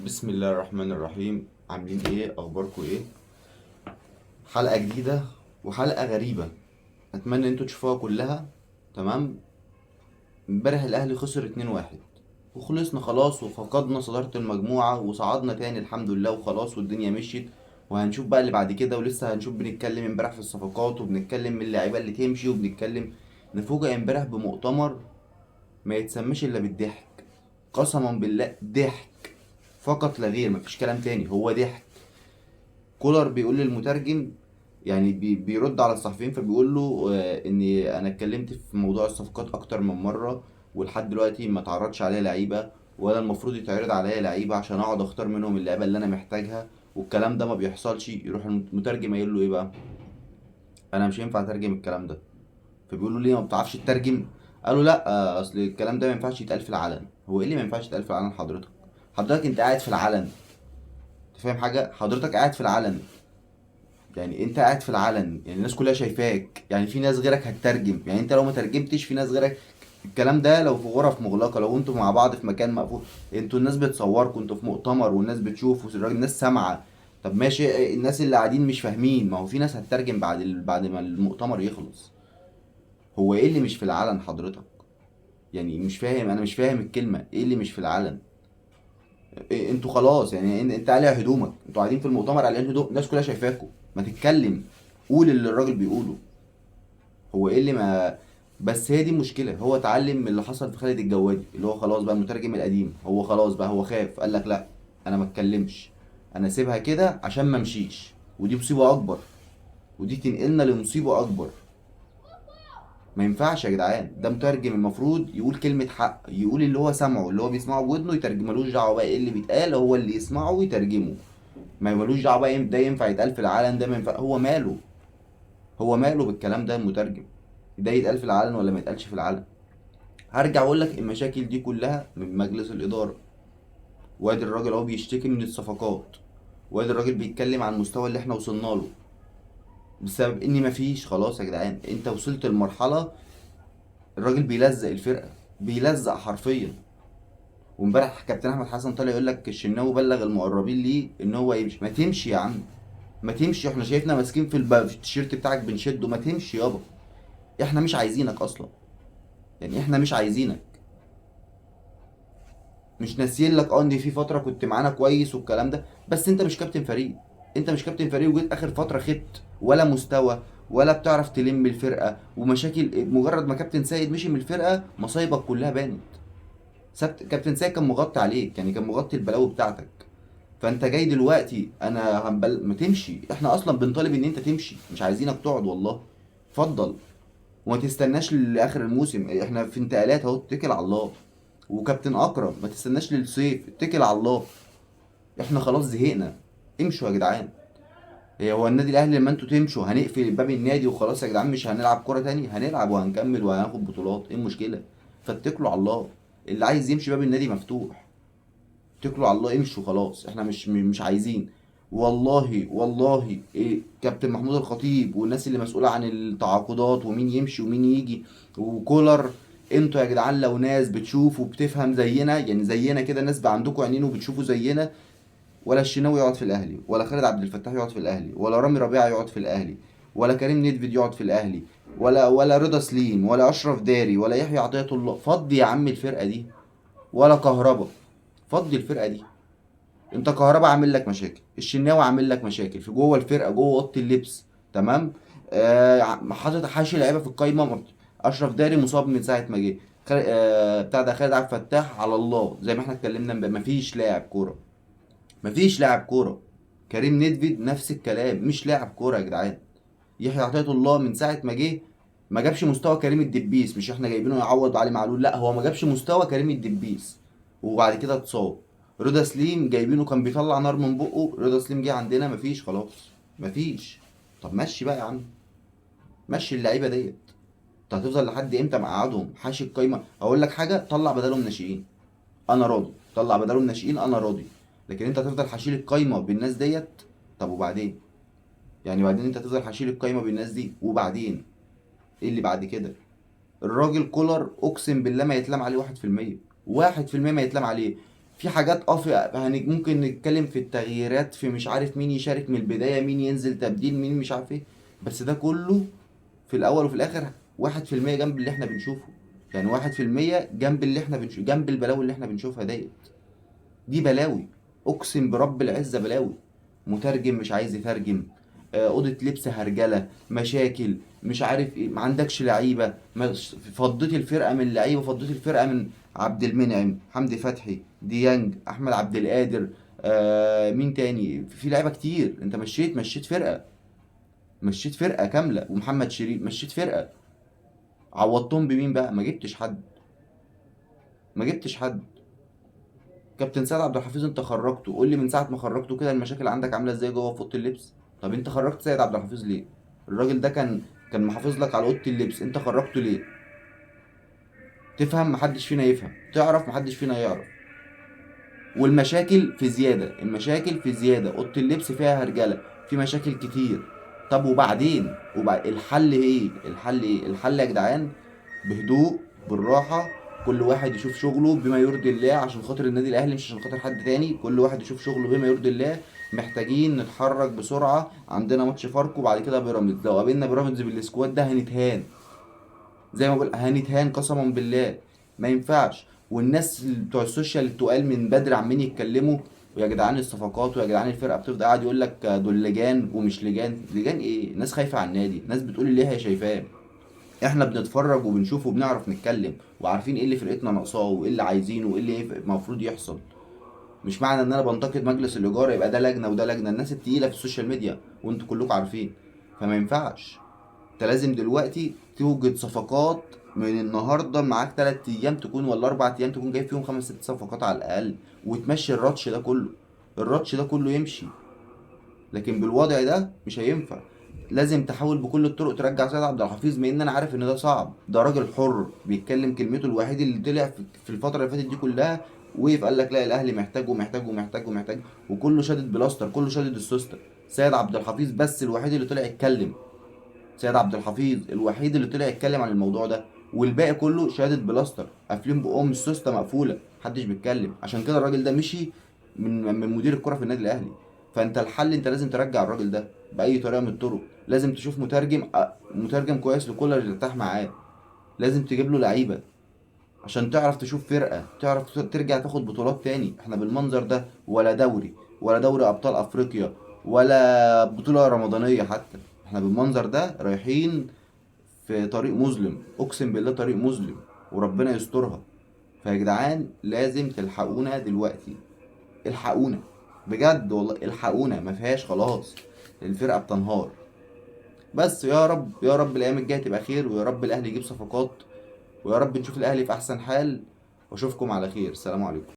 بسم الله الرحمن الرحيم. عاملين ايه؟ اخباركم ايه؟ حلقة جديدة وحلقة غريبة. اتمنى ان انتوا تشوفوها كلها. تمام. امبارح الاهلي خسر 2-1 وخلصنا خلاص وفقدنا صدارة المجموعة وصعدنا تاني الحمد لله وخلاص والدنيا مشيت. وهنشوف بقى اللي بعد كده، ولسه هنشوف. بنتكلم امبارح في الصفقات وبنتكلم من اللعيبة اللي تمشي وبنتكلم. نفوجئ امبارح بمؤتمر ما يتسمش الا بالضحك. قسما بالله ضحك فقط لا غير، مفيش كلام تاني، هو ضحك. كولر بيقول للمترجم، يعني بيرد على الصحفيين فبيقول له اني انا اتكلمت في موضوع الصفقات اكتر من مره، ولحد دلوقتي ما تعرضش عليا لعيبه، ولا المفروض يتعرض عليا لعيبه عشان اقعد اختار منهم اللعيبه اللي انا محتاجها، والكلام ده ما بيحصلش. يروح المترجم قايل له ايه بقى؟ انا مش هينفع اترجم الكلام ده. فبيقول له ليه ما بتعرفش تترجم؟ قال له لا، اصل الكلام ده ما ينفعش يتقال في العلن. هو ايه اللي ما ينفعش يتقال في العلن حضرتك؟ حضرتك انت قاعد في العلن. انت فاهم حاجه؟ حضرتك قاعد في العلن. يعني انت قاعد في العلن، يعني الناس كلها شايفاك، يعني في ناس غيرك هتترجم، يعني انت لو ما ترجمتش في ناس غيرك. الكلام ده لو في غرف مغلقه، لو انتوا مع بعض في مكان مقفول، انتوا الناس بتصوركم، انتوا في مؤتمر والناس بتشوف والراجل الناس سامعه. طب ماشي، الناس اللي قاعدين مش فاهمين، ما هو في ناس هتترجم بعد ما المؤتمر يخلص. هو ايه اللي مش في العلن حضرتك؟ يعني مش فاهم، انا مش فاهم الكلمه ايه اللي مش في العلن. انتوا خلاص، يعني انت قالع هدومك، انتوا قاعدين في المؤتمر قالعين هدوم، الناس كلها شايفاكم، ما تتكلم. قول اللي الراجل بيقوله. هو ايه اللي ما بس هي دي المشكله، هو اتعلم من اللي حصل في خالد الجوادي، اللي هو خلاص بقى المترجم القديم، هو خلاص بقى هو خاف، قال لك لا، انا ما اتكلمش، انا سيبها كده عشان ما امشيش، ودي مصيبه اكبر، ودي تنقلنا لمصيبه اكبر. ما ينفعش يا جدعان، ده مترجم المفروض يقول كلمه حق، يقول اللي هو سامعه، اللي هو بيسمعه بودنه يترجم، ملوش دعوه بقى ايه اللي بيتقال، هو اللي يسمعه ويترجمه. ما ملوش دعوه بقى ده ينفع يتقال في العلن، ده ما ينفع، هو ماله؟ هو ماله بالكلام ده المترجم؟ ده يتقال في العلن ولا ما يتقالش في العلن؟ هرجع اقول لك المشاكل دي كلها من مجلس الاداره. وادي الراجل اهو بيشتكي من الصفقات، وادي الراجل بيتكلم عن المستوى اللي احنا وصلنا له، بسبب ان مفيش. خلاص يا جدعان، انت وصلت لمرحله الراجل بيلزق الفرقه، بيلزق حرفيا. وامبارح كابتن احمد حسن طالع يقول لك الشناوي بلغ المقربين ليه ان هو يمشي. ما تمشي يا عم، ما تمشي، احنا شايفنا ماسكين في التيشيرت بتاعك بنشده، ما تمشي يابا. احنا مش عايزينك اصلا، يعني احنا مش عايزينك. مش ناسيين لك ان في فتره كنت معانا كويس والكلام ده، بس انت مش كابتن فريق. انت مش كابتن فريق، وجيت اخر فتره خدت ولا مستوى، ولا بتعرف تلم الفرقه، ومشاكل. مجرد ما كابتن سيد مشي من الفرقه مصايبك كلها بانت. كابتن سيد كان مغطي عليك، يعني كان مغطي البلاوي بتاعتك. فانت جاي دلوقتي انا ما تمشي، احنا اصلا بنطالب ان انت تمشي، مش عايزينك تقعد والله. اتفضل، وما تستناش لاخر الموسم، احنا في انتقالات اهو، اتكل على الله. وكابتن اكرم ما تستناش للصيف، اتكل على الله. احنا خلاص زهقنا، امشوا يا جدعان. هو النادي الاهلي لما انتوا تمشوا هنقفل باب النادي وخلاص يا جدعان؟ مش هنلعب كرة تاني؟ هنلعب وهنكمل وهناخد بطولات، ايه المشكلة؟ فاتكلوا على الله. اللي عايز يمشي باب النادي مفتوح، اتكلوا على الله، امشوا خلاص، احنا مش عايزين. والله والله إيه، كابتن محمود الخطيب والناس اللي مسؤولة عن التعاقدات ومين يمشي ومين يجي وكولر، انتوا يا جدعان لو ناس بتشوف وبتفهم زينا، يعني زينا كده، ناس بقى عندكم عينين وبتشوفوا زينا، ولا الشناوي يقعد في الاهلي، ولا خالد عبد الفتاح يقعد في الاهلي، ولا رامي ربيعه يقعد في الاهلي، ولا كريم نيدفيد يقعد في الاهلي، ولا رضا سليم، ولا اشرف داري، ولا يحيى عطية الله. فضي يا عم الفرقه دي. ولا كهربا. فضي الفرقه دي. انت كهربا عامل لك مشاكل، الشناوي عامل لك مشاكل في جوه الفرقه، جوه اوضه اللبس. تمام. حاطط حاشي لعيبه في القايمه. اشرف داري مصاب من ساعه ما جه. بتاع ده خالد عبد الفتاح على الله، زي ما احنا اتكلمنا مفيش لاعب كوره. مفيش لاعب كوره. كريم نيدفيد نفس الكلام، مش لاعب كوره يا جدعان. يحيى عطية الله من ساعه ما جه ما جابش مستوى كريم الدبيس، مش احنا جايبينه يعوض علي معلول، لا هو ما جابش مستوى كريم الدبيس. وبعد كده اتصاب. رضا سليم جايبينه كان بيطلع نار من بقه، رضا سليم جه عندنا مفيش خلاص. مفيش. طب مشي بقى يا عم، مشي اللعيبه ديت. انت هتفضل لحد امتى مقعدهم حاشي القايمه؟ اقول لك حاجه، طلع بدلهم ناشئين، انا راضي. طلع بدلهم ناشئين انا راضي. لكن انت هتفضل حاشيل القايمه بالناس ديت؟ طب وبعدين؟ يعني بعدين انت هتفضل حاشيل القايمه بالناس دي وبعدين؟ ايه اللي بعد كده؟ الراجل كولر اقسم بالله ما يتلام عليه 1%. 1% ما يتلام عليه. في حاجات ممكن نتكلم في التغييرات، في مش عارف مين يشارك من البداية، مين ينزل تبديل، مين مش عارف ايه. بس ده كله في الأول وفي الآخر 1% جنب اللي احنا بنشوفه. يعني 1% جنب اللي احنا بنشوف، جنب البلاوي اللي احنا بنشوفها ديت. دي بلاوي، أقسم برب العزة بلاوي. مترجم مش عايز يترجم، أوضة لبس هرجلة، مشاكل، مش عارف ايه، ما عندكش لعيبة، فضيت الفرقة من لعيبة، فضيت الفرقة من عبد المنعم، حمدي فتحي، ديانج، أحمد عبد القادر، مين تاني، في لعيبة كتير. انت مشيت فرقة، مشيت فرقة كاملة، ومحمد شريف مشيت فرقة. عوضتهم بمين بقى؟ ما جبتش حد، ما جبتش حد. كابتن سيد عبد الحفيظ انت خرجته، قول لي من ساعه ما خرجته كده المشاكل عندك عامله ازاي جوه في اوضه اللبس؟ طب انت خرجت سيد عبد الحفيظ ليه؟ الراجل ده كان محافظ لك على اوضه اللبس، انت خرجته ليه؟ تفهم؟ محدش فينا يفهم، تعرف؟ محدش فينا يعرف. والمشاكل في زياده، المشاكل في زياده، اوضه اللبس فيها هرجله، في مشاكل كتير. طب وبعدين؟ الحل ايه؟ الحل ايه؟ الحل يا جدعان بهدوء، بالراحه. كل واحد يشوف شغله بما يرضي الله، عشان خاطر النادي الاهلي مش عشان خاطر حد تاني. كل واحد يشوف شغله بما يرضي الله. محتاجين نتحرك بسرعه، عندنا ماتش فاركو بعد كده بيراميدز. لو قابلنا بيراميدز بالسكواد ده هنتهان، زي ما بقول هنتهان قسما بالله. ما ينفعش. والناس بتوع السوشيال التقال من بدري عمالين يتكلموا، ويا جدعان الصفقات، ويا جدعان الفرقه بتفضل قاعد يقول لك دول لجان ومش لجان. لجان ايه؟ الناس خايفه على النادي، الناس بتقول اللي هي شايفاه. احنا بنتفرج وبنشوف وبنعرف نتكلم، وعارفين ايه اللي فرقتنا ناقصاه، وايه اللي عايزينه، وايه اللي المفروض يحصل. مش معنى ان انا بنتقد مجلس الاداره يبقى ده لجنه وده لجنه. الناس التقيله في السوشيال ميديا وانتوا كلكم عارفين. فما ينفعش. انت لازم دلوقتي توجد صفقات من النهارده، معاك 3 ايام تكون ولا 4 ايام تكون جايب فيهم 5 6 صفقات على الاقل، وتمشي الراتش ده كله. الراتش ده كله يمشي. لكن بالوضع ده مش هينفع. لازم تحاول بكل الطرق ترجع سيد عبد الحفيظ، مع ان انا عارف ان ده صعب. ده راجل حر بيتكلم كلمته، الوحيد اللي طلع في الفتره اللي فاتت دي كلها وقف قال لك لا، الاهلي محتاج ومحتاج ومحتاج ومحتاج. وكله شادد بلاستر، كله شادد السوستر. سيد عبد الحفيظ بس الوحيد اللي طلع يتكلم. سيد عبد الحفيظ الوحيد اللي طلع يتكلم عن الموضوع ده. والباقي كله شهادة بلاستر، قافلين بقهم، السوسته مقفوله، محدش بيتكلم. عشان كده الراجل ده مشي من مدير الكره في النادي الاهلي. فانت الحل، انت لازم ترجع الراجل ده باي طريقه من الطرق. لازم تشوف مترجم كويس لكولر يرتاح معاه. لازم تجيب له لعيبه عشان تعرف تشوف فرقه، تعرف ترجع تاخد بطولات تاني. احنا بالمنظر ده ولا دوري، ولا دوري ابطال افريقيا، ولا بطوله رمضانيه حتى. احنا بالمنظر ده رايحين في طريق مظلم، اقسم بالله طريق مظلم، وربنا يسترها. فيا جدعان لازم تلحقونا دلوقتي، الحقونا بجد والله، الحقونا، ما فيهاش خلاص. الفرقه بتنهار. بس يا رب يا رب الايام الجايه تبقى خير، ويا رب الاهلي يجيب صفقات، ويا رب نشوف الاهلي في احسن حال. واشوفكم على خير، سلام عليكم.